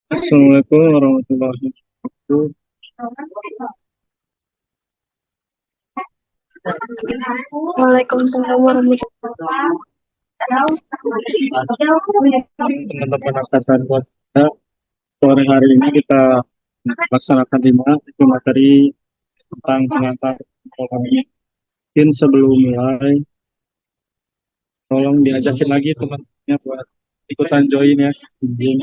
Assalamualaikum warahmatullahi wabarakatuh. Waalaikumsalam warahmatullahi Teman-teman angkatan buat kita, sore hari ini kita laksanakan lima materi tentang pengantar ini. Mungkin sebelum mulai, tolong diajakin lagi teman-temannya buat ikutan join ya. Izin.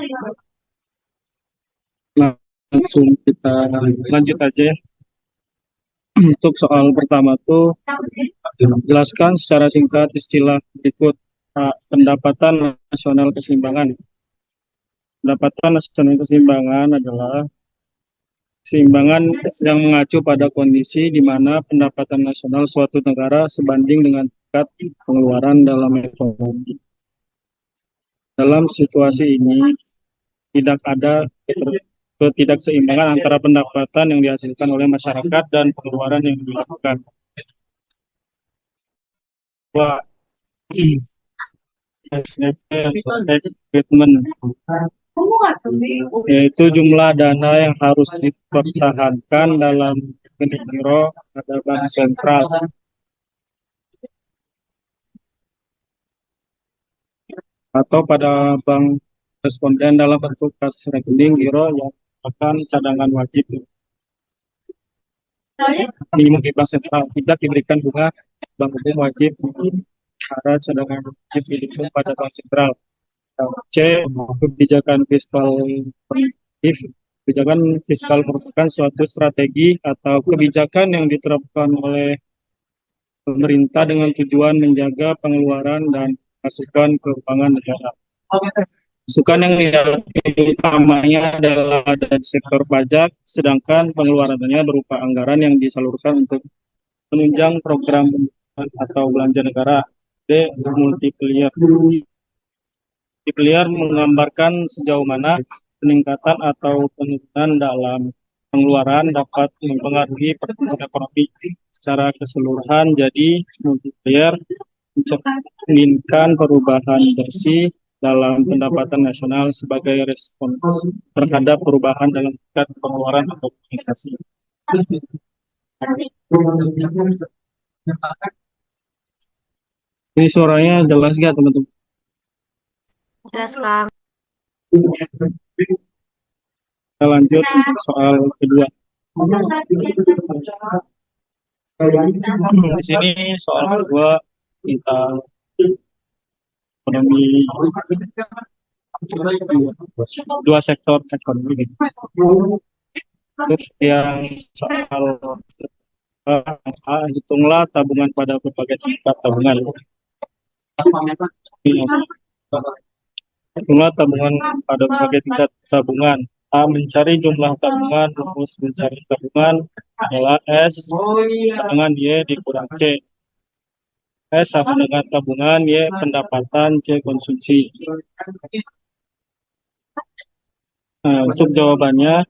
Langsung kita lanjut aja ya. Untuk soal pertama tuh, jelaskan secara singkat istilah berikut. Pendapatan nasional keseimbangan. Pendapatan nasional keseimbangan adalah keseimbangan yang mengacu pada kondisi di mana pendapatan nasional suatu negara sebanding dengan tingkat pengeluaran dalam ekonomi. Dalam situasi ini, tidak ada ketidakseimbangan antara pendapatan yang dihasilkan oleh masyarakat dan pengeluaran yang dilakukan. Dua, treatment, yaitu jumlah dana yang harus dipertahankan dalam rekening giro pada bank sentral atau pada bank responden dalam bentuk kas rekening giro yang merupakan cadangan wajib minimum di bank sentral, tidak diberikan bunga. Bank umum wajib cara cadangan wajib minimum pada bank sentral. C. Kebijakan fiskal produktif. Kebijakan fiskal merupakan suatu strategi atau kebijakan yang diterapkan oleh pemerintah dengan tujuan menjaga pengeluaran dan masukan keuangan negara. Masukan yang utamanya adalah dari sektor pajak, sedangkan pengeluarannya berupa anggaran yang disalurkan untuk menunjang program atau belanja negara. D. Multiplier. Multiplier menggambarkan sejauh mana peningkatan atau penurunan dalam pengeluaran dapat mempengaruhi pertumbuhan ekonomi secara keseluruhan. Jadi, multiplier mencerminkan perubahan bersih dalam pendapatan nasional sebagai respons terhadap perubahan dalam tingkat pengeluaran atau investasi. Ini suaranya jelas nggak teman-teman? Jelas, Kang. Kita lanjut soal kedua. Di sini soal kedua tentang ekonomi, dua sektor ekonomi. Untuk yang soal hitunglah tabungan pada berbagai tingkat tabungan. Hitunglah tabungan pada berbagai tingkat tabungan. A. Mencari jumlah tabungan. Rumus mencari tabungan adalah S dengan Y dikurang C. S sama dengan tabungan, Y pendapatan, C konsumsi. Nah, untuk jawabannya,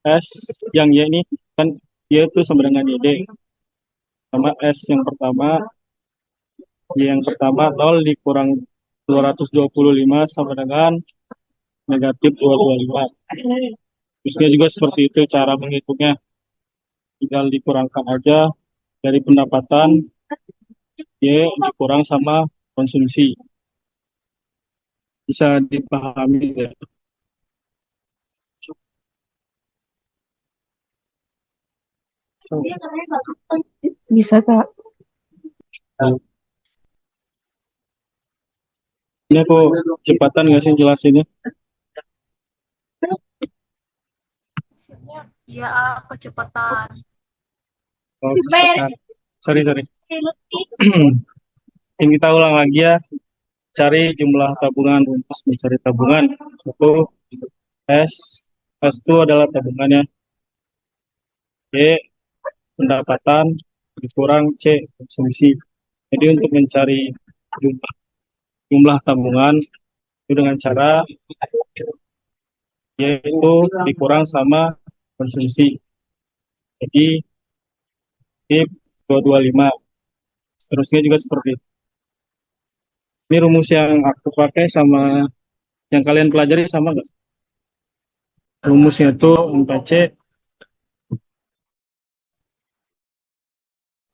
S yang Y ini kan Y itu sama dengan YD. Sama S yang pertama, Y yang pertama 0 dikurang 225 sama dengan negatif 225. Terusnya juga seperti itu cara menghitungnya. Tinggal dikurangkan aja dari pendapatan, Y dikurang sama konsumsi. Bisa dipahami ya. So, Bisa, Kak. ini aku cepatan nggak sih jelasinnya? Iya, kecepatan. Oh, kecepatan. Sorry. Yang kita ulang lagi ya. Cari jumlah tabungan. Rumus mencari tabungan. Satu, S. S itu adalah tabungannya. C. Pendapatan. Dikurang C. Konsumsi. Jadi untuk mencari jumlah tabungan itu dengan cara yaitu dikurang sama konsumsi. Jadi ini 225. Seterusnya juga seperti itu. Ini rumus yang aku pakai sama yang kalian pelajari sama nggak? Rumusnya itu MPC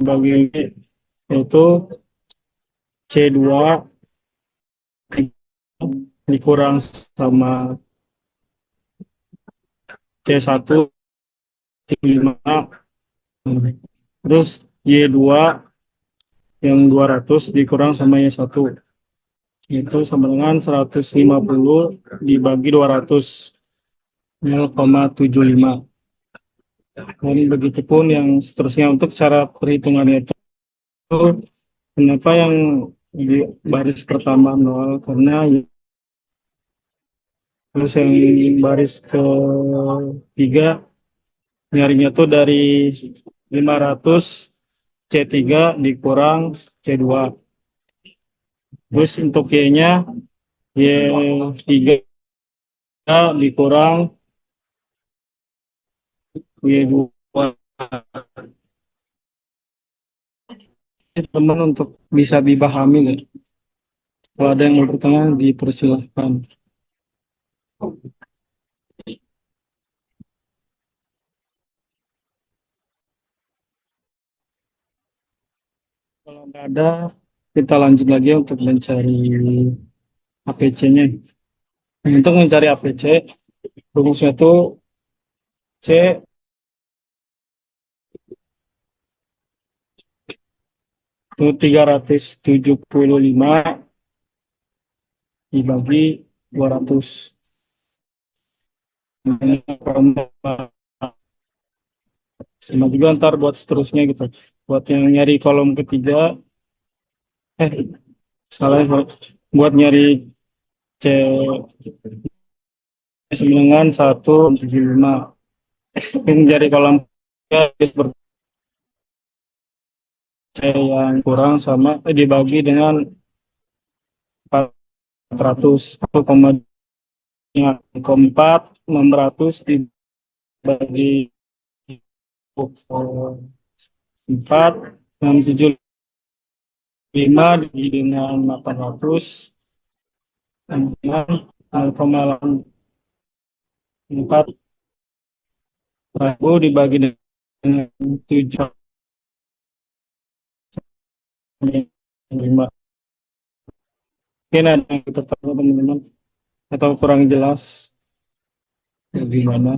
bagi itu C2 dikurang sama C1 5, terus Y2 yang 200 dikurang sama Y1 itu sama dengan 150 dibagi 200 0,75. Dan begitu pun yang seterusnya. Untuk cara perhitungannya itu kenapa yang di baris pertama 0, karena terus yang baris ketiga nyarinya tuh dari 500 C3 dikurang C2. Terus untuk Y-nya Y3 dikurang Y2. Teman untuk bisa dipahami nggak? Kalau ada yang mau bertanya dipersilahkan. Kalau nggak ada, kita lanjut lagi untuk mencari APC-nya. Untuk mencari APC, rumusnya itu C itu 375 dibagi 200. Sama juga ntar buat seterusnya gitu. Buat yang nyari kolom ketiga, salah ya, buat nyari C sama dengan 175. Yang nyari kolom ketiga C yang kurang sama dibagi dengan 400 1,4 600 dibagi 4 675 dibagi dengan 800 dengan 0,4 ribu dibagi dengan 7,5. Mungkin ada yang kita tahu teman-teman atau kurang jelas gimana?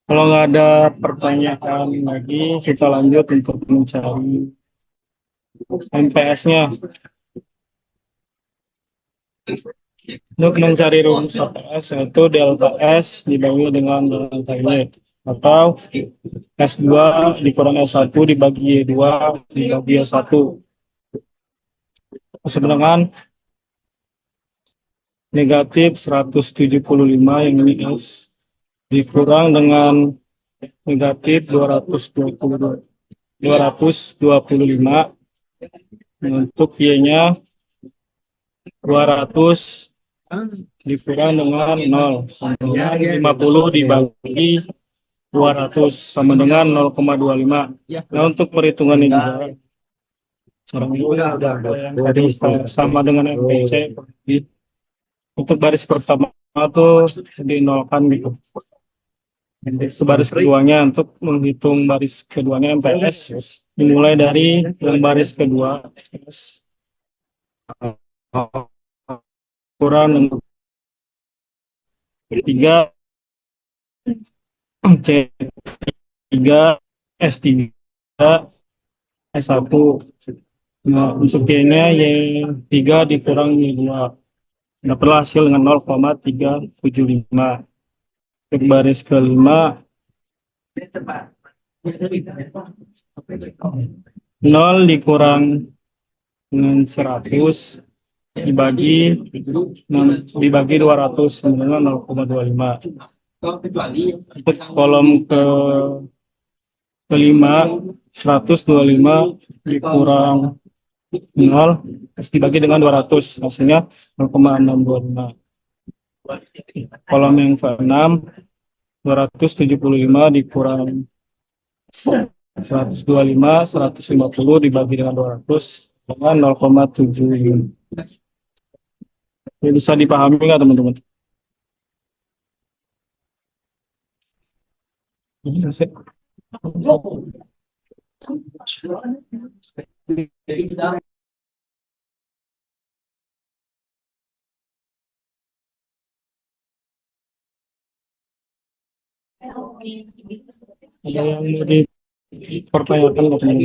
Kalau nggak ada pertanyaan lagi, kita lanjut untuk mencari MPS-nya. Untuk mencari rumus APS yaitu delta S dibagi dengan delta Y atau S2 dikurang S1 dibagi Y2 dibagi Y1. Sebenarnya negatif 175 yang ini S dikurang dengan negatif 225 untuk Y-nya 200 dikurang dengan 0 sama dengan 50 dibagi 200 sama dengan 0,25. Nah untuk perhitungan ini juga sama dengan MPC. Untuk baris pertama tuh dinolkan gitu. Baris keduanya untuk menghitung baris keduanya MPS dimulai dari yang baris kedua S kurang ketiga C3 S3 S1. Nah, untuk Y-nya Y3 dikurang Y2 dapatlah hasil dengan 0,375. Untuk baris kelima 0 dikurang dengan 100 dibagi 200 dengan 0,25. Untuk kolom kelima 125 dikurang 0 terus dibagi dengan 200, hasilnya 0,625. Kolom yang ke-6, 275 dikurang 125, 150 dibagi dengan 200 dengan 0,75. Ini bisa dipahami nggak teman-teman? Bisa sih. Ada yang mau dipertanyakan nggak teman-teman?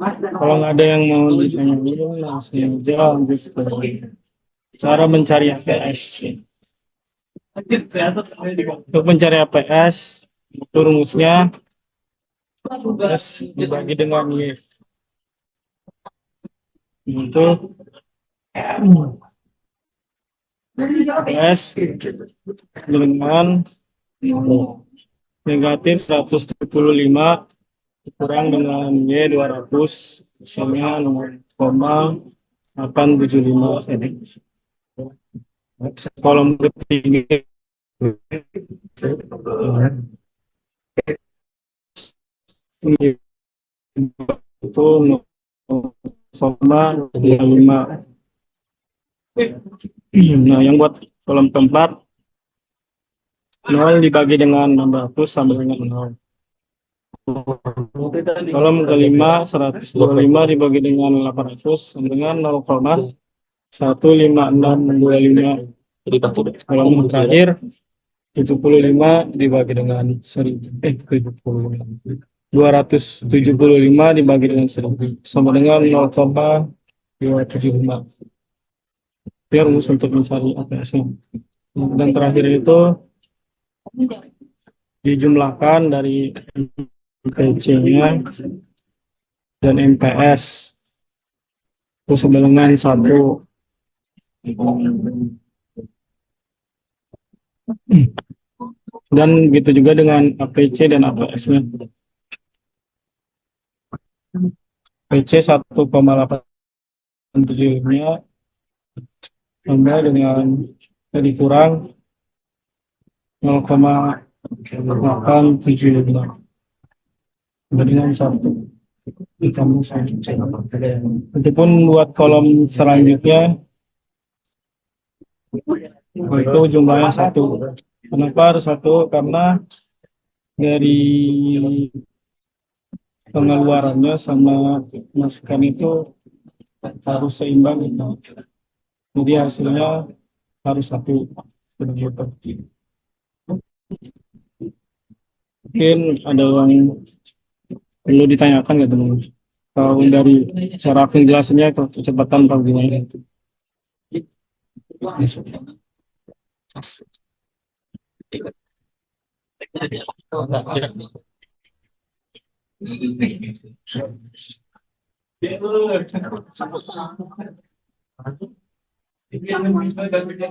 Kalau nggak ada yang mau ditanya dulu, langsung aja lanjut ke cara mencari APS. Untuk mencari APS, itu rumusnya S dibagi dengan Y. Itu S dengan negatif 175 kurang dengan Y 200, misalnya 0,875. Kolom ketiga itu 0,25. Nah, yang buat kolom keempat 0 dibagi dengan 600 sama dengan 0. Kolom kelima 125 dibagi dengan 800 sama dengan 0,15625. Kolom terakhir 75 dibagi dengan 275 dibagi dengan 1000 sama dengan 0,275. Itu rumus untuk mencari APS-nya. Dan terakhir itu dijumlahkan dari MPC-nya dan MPS itu sama dengan 1. Dan begitu juga dengan APC dan APS-nya. PC 1,875 tambah dengan dikurang 0,875 dengan 1 ditambah 1. Itu buat kolom selanjutnya itu jumlahnya 1. Kenapa harus 1? Karena dari pengeluarannya sama masukan itu harus seimbang gitu. Jadi hasilnya harus 1. Mungkin ada yang perlu ditanyakan nggak teman-teman? Kalau dari cara penjelasannya kecepatan atau gimana itu?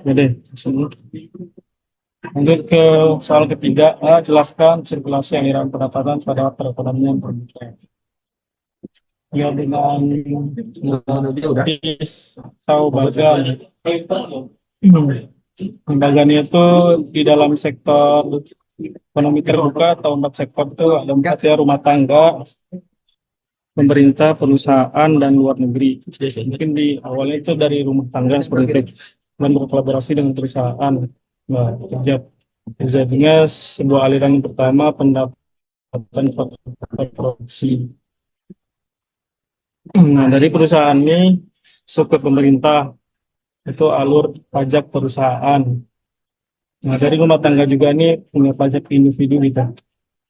Jadi, lanjut ke soal ketiga. Jelaskan sirkulasi aliran pendapatan pada perekonomian terbuka. Ya, dengan atau bagan. Bagannya itu di dalam sektor ekonomi terbuka atau 4 sektor itu ada 4 ya: rumah tangga, pemerintah, perusahaan, dan luar negeri. Mungkin di awalnya itu dari rumah tangga seperti itu, dan berkolaborasi dengan perusahaan. Nah, terjadinya sebuah aliran yang pertama, pendapatan produksi. Nah, dari perusahaan ini masuk ke pemerintah, itu alur pajak perusahaan. Nah, dari rumah tangga juga ini punya pajak individu gitu.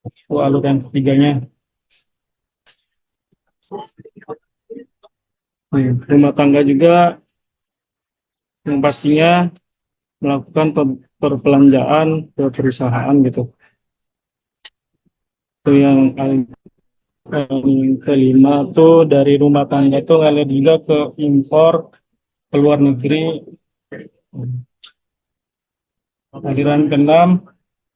Itu alur yang ketiganya. Rumah tangga juga yang pastinya melakukan perbelanjaan ke perusahaan gitu. Itu yang kelima tuh dari rumah tangga itu ngalir juga ke impor ke luar negeri. Aliran keenam,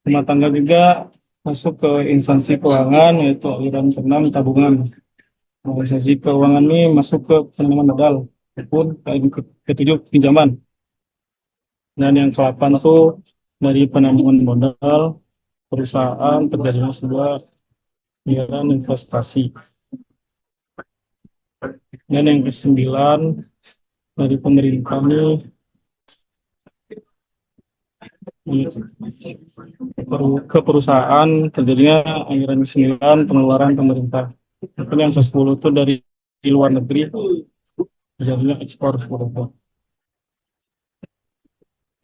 rumah tangga juga masuk ke instansi keuangan, yaitu aliran keenam tabungan. Nah, instansi keuangan ini masuk ke penanaman modal maupun ketujuh pinjaman. Dan yang ke-8 itu dari penanaman modal perusahaan terjadinya sebuah aliran investasi. Dan yang ke-9 dari pemerintah ini ke perusahaan terjadinya aliran ke-9 pengeluaran pemerintah. Mungkin yang ke-10 itu dari luar negeri terjadinya ekspor seperti itu.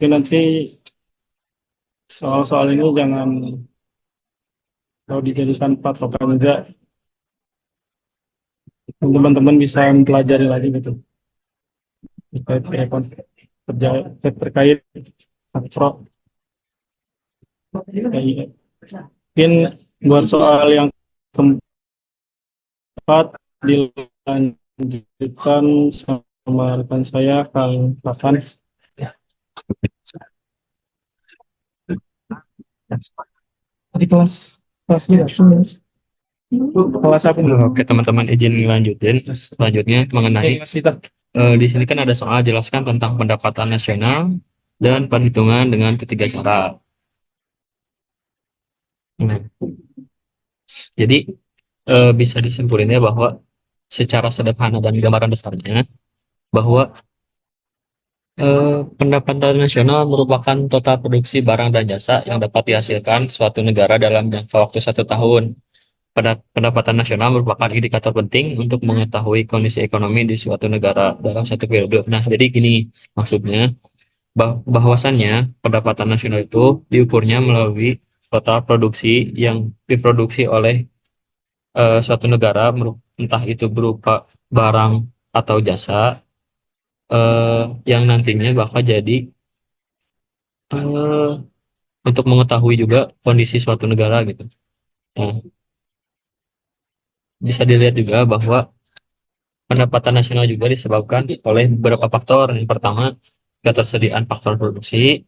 Jadi nanti soal-soal ini jangan kalau dijadikan patokan juga, teman-teman bisa mempelajari lagi gitu terkait makro. Mungkin buat soal yang keempat dilanjutkan sama rekan saya Kang Pakan. Di kelasnya kelas apa? Oke teman-teman, izin lanjutin. Selanjutnya mengenai di sini kan ada soal jelaskan tentang pendapatan nasional dan perhitungan dengan ketiga cara. Nah, jadi bisa disimpulin ya bahwa secara sederhana dan gambaran besarnya bahwa pendapatan nasional merupakan total produksi barang dan jasa yang dapat dihasilkan suatu negara dalam jangka waktu 1 tahun. Pendapatan nasional merupakan indikator penting untuk mengetahui kondisi ekonomi di suatu negara dalam satu periode. Nah, jadi gini maksudnya, bahwasannya pendapatan nasional itu diukurnya melalui total produksi yang diproduksi oleh suatu negara, entah itu berupa barang atau jasa, yang nantinya bakal jadi eh, untuk mengetahui juga kondisi suatu negara gitu. Nah, bisa dilihat juga bahwa pendapatan nasional juga disebabkan oleh beberapa faktor. Yang pertama, ketersediaan faktor produksi.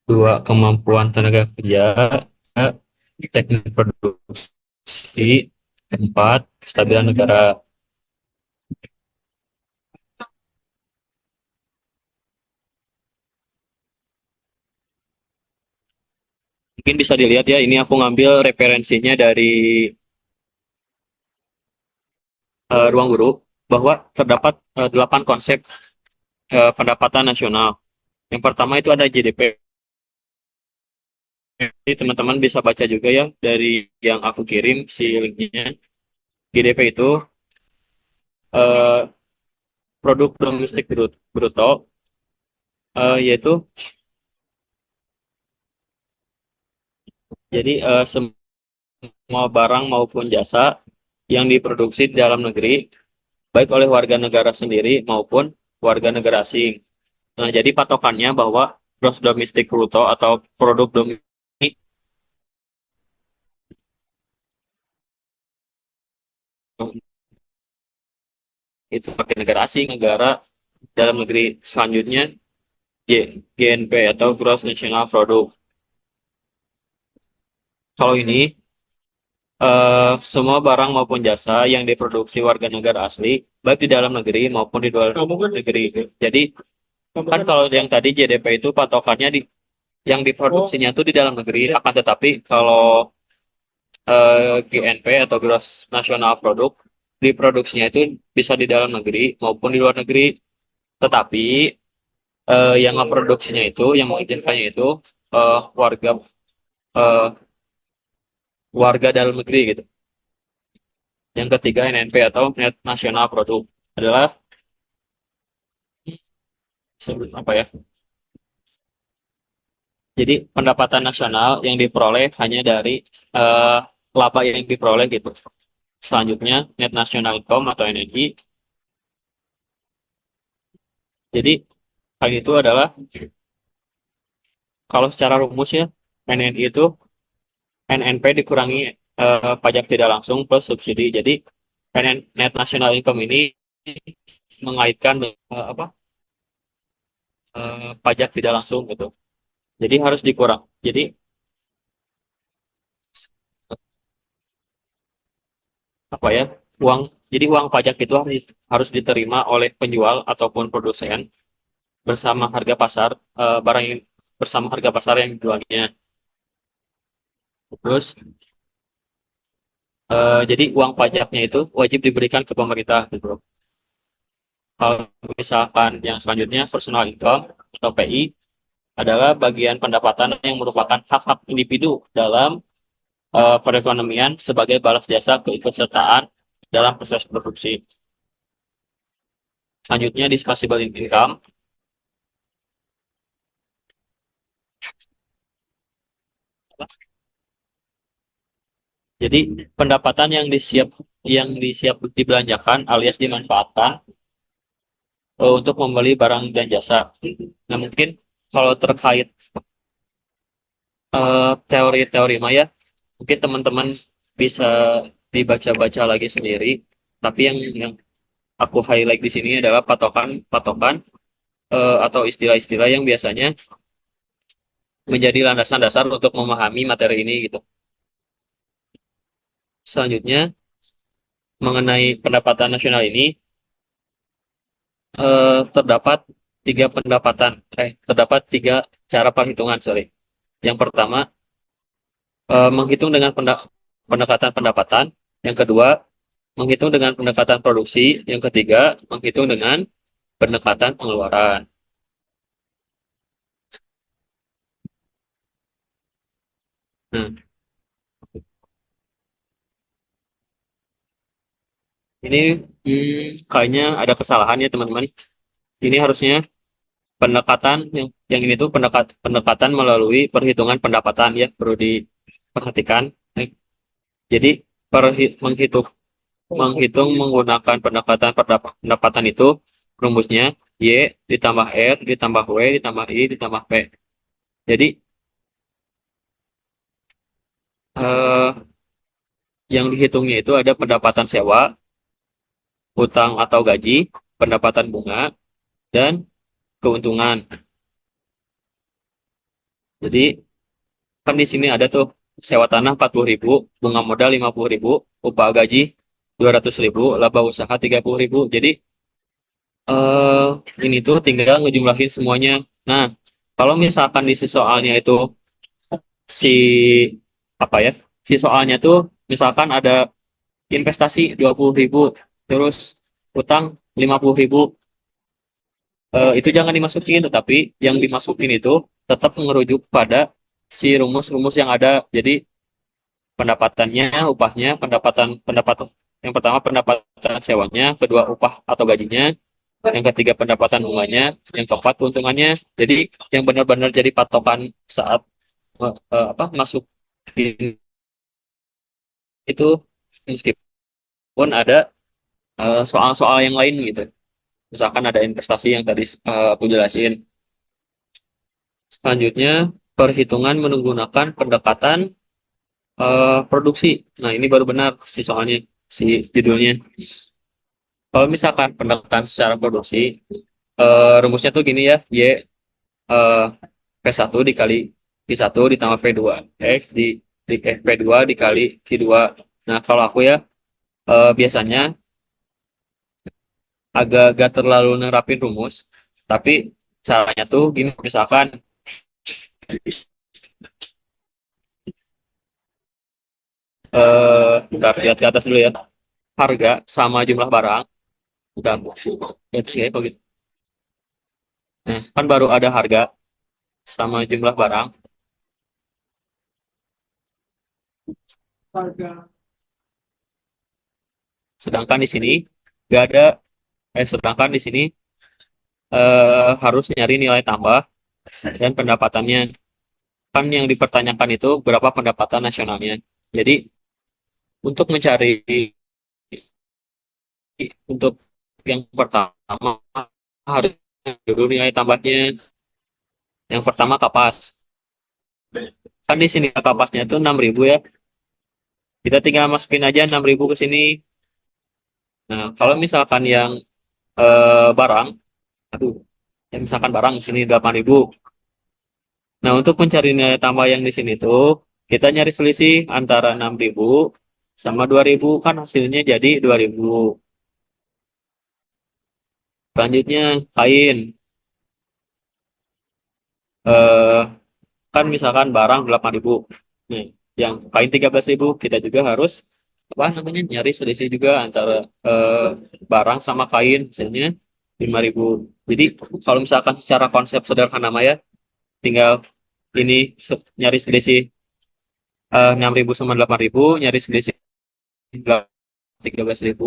Dua, kemampuan tenaga kerja. Teknik produksi. Keempat, kestabilan negara. Mungkin bisa dilihat ya, ini aku ngambil referensinya dari Ruang Guru, bahwa terdapat 8 konsep pendapatan nasional. Yang pertama itu ada GDP. Jadi teman-teman bisa baca juga ya dari yang aku kirim si linknya. GDP itu eh, produk domestik bruto, yaitu jadi semua barang maupun jasa yang diproduksi di dalam negeri baik oleh warga negara sendiri maupun warga negara asing. Nah, jadi patokannya bahwa gross domestic bruto atau produk domestik itu warga negara asing, negara dalam negeri. Selanjutnya GNP atau Gross National Product. Kalau ini semua barang maupun jasa yang diproduksi warga negara asli, baik di dalam negeri maupun di luar negeri. Jadi, kan kalau yang tadi GDP itu patokannya yang diproduksinya itu di dalam negeri, akan tetapi kalau GNP atau Gross National Product diproduksinya itu bisa di dalam negeri maupun di luar negeri. Tetapi yang memproduksinya itu, yang mengerjakannya itu warga eh, warga dalam negeri gitu. Yang ketiga NNP atau Net National Product adalah sebut apa ya? Jadi pendapatan nasional yang diperoleh hanya dari eh, laba yang diperoleh gitu. Selanjutnya Net National Income atau NNI. Jadi hal itu adalah kalau secara rumus ya, NNI itu NNP dikurangi pajak tidak langsung plus subsidi. Jadi Net National Income ini mengaitkan apa? pajak tidak langsung gitu. Jadi harus dikurang. Jadi apa ya? Uang jadi uang pajak itu harus diterima oleh penjual ataupun produsen bersama harga pasar barang yang bersama harga pasar yang dijualnya. Terus jadi uang pajaknya itu wajib diberikan ke pemerintah gitu. Kalau misalkan yang selanjutnya personal income atau PI adalah bagian pendapatan yang merupakan hak-hak individu dalam perekonomian sebagai balas jasa keikutsertaan dalam proses produksi. Selanjutnya disposable income. Jadi pendapatan yang disiap dibelanjakan alias dimanfaatkan untuk membeli barang dan jasa. Nah, mungkin kalau terkait teori-teori Maya, mungkin teman-teman bisa dibaca-baca lagi sendiri. Tapi yang aku highlight di sini adalah patokan-patokan atau istilah-istilah yang biasanya menjadi landasan dasar untuk memahami materi ini gitu. Selanjutnya mengenai pendapatan nasional ini terdapat terdapat tiga cara perhitungan, sorry. Yang pertama menghitung dengan pendekatan pendapatan, yang kedua menghitung dengan pendekatan produksi, yang ketiga menghitung dengan pendekatan pengeluaran. Nah, ini kayaknya ada kesalahan ya teman-teman. Ini harusnya pendekatan yang ini tuh pendekatan melalui perhitungan pendapatan ya, perlu diperhatikan. Jadi menghitung menghitung menggunakan pendapatan itu rumusnya Y ditambah R ditambah W ditambah I ditambah P. Jadi eh, yang dihitungnya itu ada pendapatan sewa, utang atau gaji, pendapatan bunga, dan keuntungan. Jadi kan di sini ada tuh sewa tanah 40.000, bunga modal 50.000, upah gaji 200.000, laba usaha 30.000. Jadi eh ini tuh tinggal ngejumlahin semuanya. Nah, kalau misalkan di si soalnya itu si apa ya? Si soalnya tuh misalkan ada investasi 20.000, terus utang 50.000, itu jangan dimasukin, tetapi yang dimasukin itu tetap merujuk pada si rumus-rumus yang ada. Jadi pendapatannya, upahnya, pendapatan yang pertama pendapatan sewanya, kedua upah atau gajinya, yang ketiga pendapatan bunganya, yang keempat keuntungannya. Jadi yang benar-benar jadi patokan saat masuk itu, meskipun ada soal-soal yang lain gitu. Misalkan ada investasi yang tadi aku jelasin. Selanjutnya perhitungan menggunakan pendekatan produksi. Nah, ini baru benar si soalnya, si judulnya. Kalau misalkan pendekatan secara produksi, rumusnya tuh gini ya, Y eh, P1 dikali Q1 ditambah V2 X P2 dikali Q2. Nah, kalau aku ya biasanya agak gak terlalu nerapin rumus, tapi caranya tuh gini, misalkan bentar, lihat ke atas dulu ya. Harga sama jumlah barang. Bentar, lihat ya, begitu. Nah, kan baru ada harga sama jumlah barang. Sedangkan di sini gak ada, sedangkan di sini harus nyari nilai tambah dan pendapatannya. Kan yang dipertanyakan itu berapa pendapatan nasionalnya. Jadi untuk mencari untuk yang pertama harus dulu nilai tambahnya. Yang pertama kapas. Kan di sini kapasnya itu 6.000 ya. Kita tinggal masukin aja 6.000 ke sini. Nah, kalau misalkan yang barang, aduh, Ya, misalkan barang di sini 8.000. Nah, untuk mencari nilai tambah yang di sini tuh, kita nyari selisih antara 6.000 sama 2.000, kan hasilnya jadi 2.000. Selanjutnya, kain. Eh, kan misalkan barang 8.000. Nih, yang kain 13.000, kita juga harus apa namanya nyari selisih juga antara eh, barang sama kain, hasilnya 5.000. Jadi, kalau misalkan secara konsep sederhana mah ya, tinggal ini nyari selisih 6.000 sama 8.000, nyari selisih 13.000,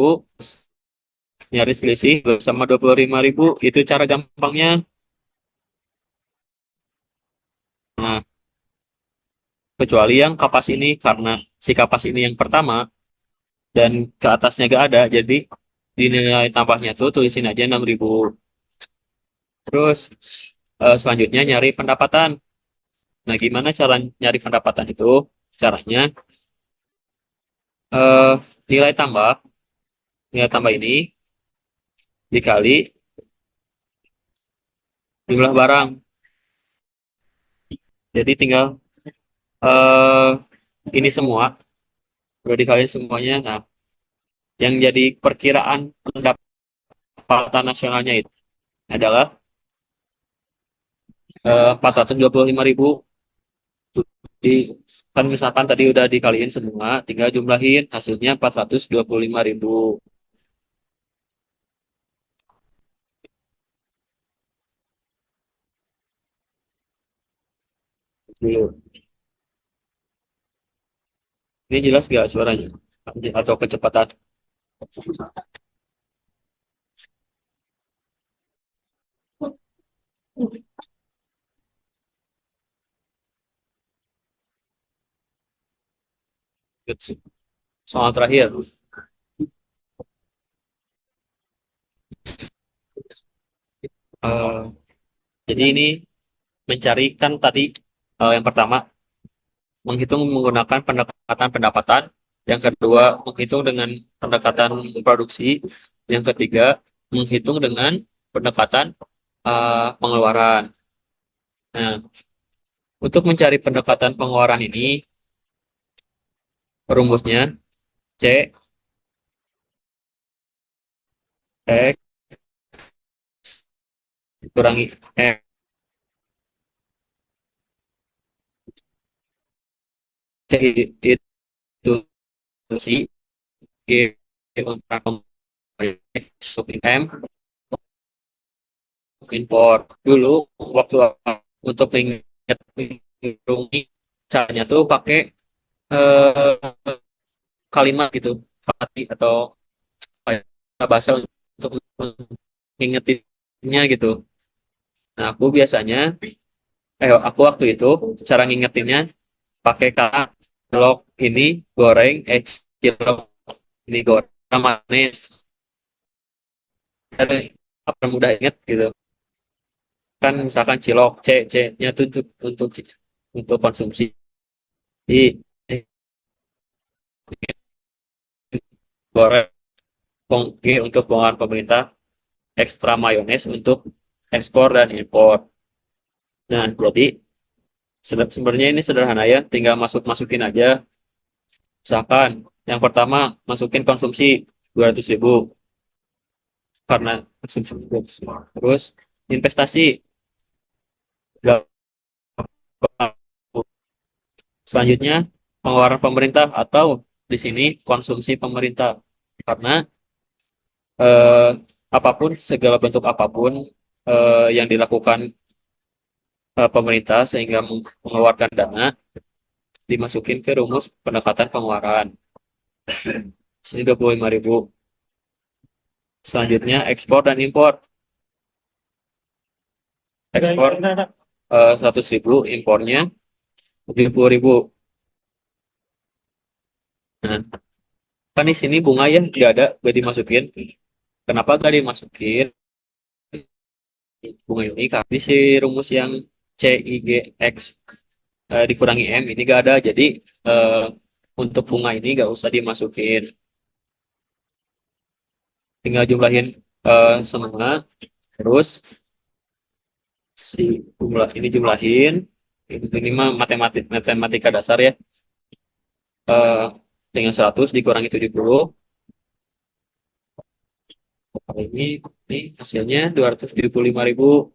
nyari selisih sama 25.000. Itu cara gampangnya. Nah, kecuali yang kapas ini, karena si kapas ini yang pertama dan ke atasnya gak ada, jadi di nilai tambahnya tuh tulisin aja 6.000. Terus selanjutnya nyari pendapatan. Nah, gimana cara nyari pendapatan itu? Caranya eh, nilai tambah, nilai tambah ini dikali jumlah barang. Jadi tinggal eh ini semua udah dikaliin semuanya. Nah, yang jadi perkiraan pendapatan nasionalnya itu adalah 425.000. Di, kan misalkan tadi udah dikaliin semua, tinggal jumlahin hasilnya 425.000 dulu. Ini jelas gak suaranya? Atau kecepatan? Soal terakhir. Eh, jadi ini mencari kan tadi yang pertama menghitung menggunakan pendekatan pendapatan, yang kedua menghitung dengan pendekatan produksi, yang ketiga menghitung dengan pendekatan pengeluaran. Nah, untuk mencari pendekatan pengeluaran ini rumusnya C X dikurangi M. C itu si G untuk M import. Dulu waktu untuk ingat ini caranya tuh pakai eh, kalimat gitu, atau kayak bahasa untuk ngingetinnya gitu. Nah, aku waktu itu cara ngingetinnya pakai kata cilok ini goreng, cilok ini goreng manis. Jadi, apa mudah inget gitu. Kan misalkan cilok C-nya tuh untuk konsumsi. Jadi, goreng G untuk pengeluaran pemerintah, ekstra mayones untuk ekspor dan impor. Nah, jadi sebenarnya ini sederhana ya, tinggal masukin aja. Misalkan yang pertama masukin konsumsi 200.000 karena konsumsi. Terus investasi. Selanjutnya pengeluaran pemerintah atau di sini konsumsi pemerintah, karena eh, apapun segala bentuk apapun yang dilakukan pemerintah sehingga mengeluarkan dana dimasukin ke rumus pendekatan pengeluaran. Sini 25.000. Selanjutnya ekspor dan impor. Ekspor 100.000, impornya 70.000. Nah, kan di sini bunga ya gak dimasukin. Kenapa gak dimasukin bunga ini? Karena di si rumus yang C I G X dikurangi M ini gak ada. Jadi eh, untuk bunga ini gak usah dimasukin. Tinggal jumlahin semua. Terus Si jumlah ini jumlahin. Ini mah matematika dasar ya. Eh, dengan 100 dikurangi 70. Kali ini hasilnya 275.000.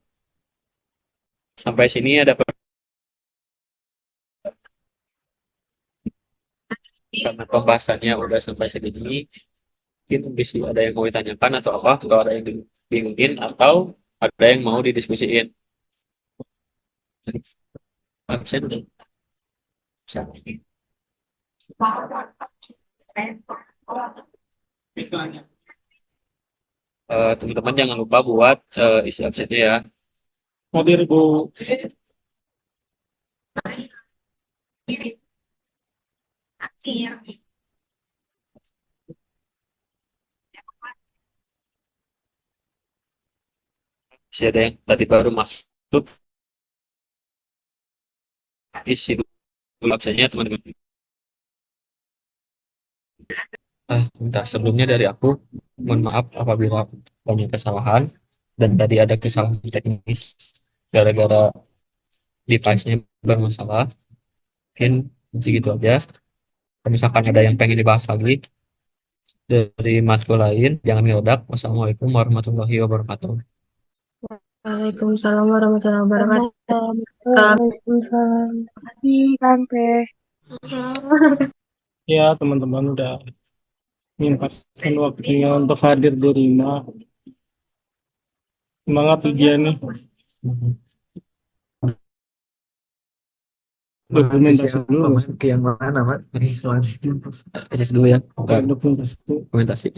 Sampai sini ada karena pembahasannya udah sampai segini. Mungkin bisa ada yang mau ditanyakan atau apa, atau ada yang dibingungin, atau ada yang mau didiskusiin. Absen udah bisa. Teman-teman jangan lupa buat isi absennya ya. Hadir Bu. Bisa ada yang tadi baru masuk, isi dulu absennya teman-teman. Bentar, sebelumnya dari aku, mohon maaf apabila banyak kesalahan dan tadi ada kesalahan teknis gara-gara device-nya bermasalah. Mungkin segitu aja. Kalau misalkan ada yang pengen dibahas lagi dari matkul lain, jangan ngeledak. Wassalamualaikum warahmatullahi wabarakatuh. Waalaikumsalam warahmatullahi wabarakatuh. Waalaikumsalam. Terima kasih, Tante. Ya, teman-teman udah menyempatkan waktunya untuk hadir di rumah. Semangat ujiannya. Dokumentasi dulu. Masuk ke yang mana, Mak? Selanjutnya. SS dulu ya. Dokumentasi. Dokumentasi.